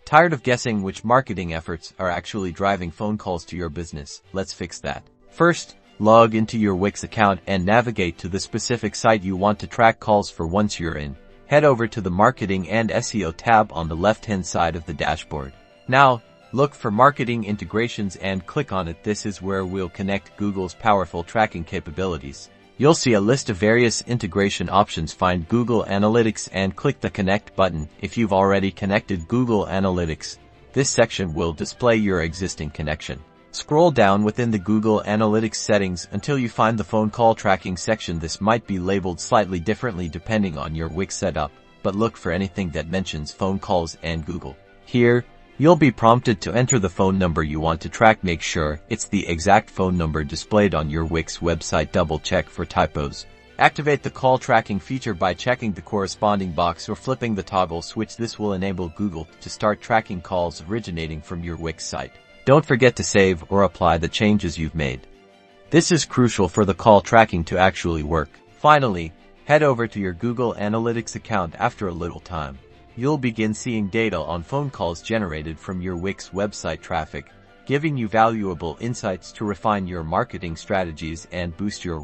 Tired of guessing which marketing efforts are actually driving phone calls to your business? Let's fix that. First, log into your Wix account and navigate to the specific site you want to track calls for. Once you're in, head over to the Marketing and SEO tab on the left-hand side of the dashboard. Now, look for Marketing Integrations and click on it. This is where we'll connect Google's powerful tracking capabilities. You'll see a list of various integration options. Find Google Analytics and click the Connect button. If you've already connected Google Analytics, this section will display your existing connection. Scroll down within the Google Analytics settings until you find the phone call tracking section. This might be labeled slightly differently depending on your Wix setup, but look for anything that mentions phone calls and Google. Here, you'll be prompted to enter the phone number you want to track. Make sure it's the exact phone number displayed on your Wix website. Double check for typos. Activate the call tracking feature by checking the corresponding box or flipping the toggle switch. This will enable Google to start tracking calls originating from your Wix site. Don't forget to save or apply the changes you've made. This is crucial for the call tracking to actually work. Finally, head over to your Google Analytics account. After a little time, you'll begin seeing data on phone calls generated from your Wix website traffic, giving you valuable insights to refine your marketing strategies and boost your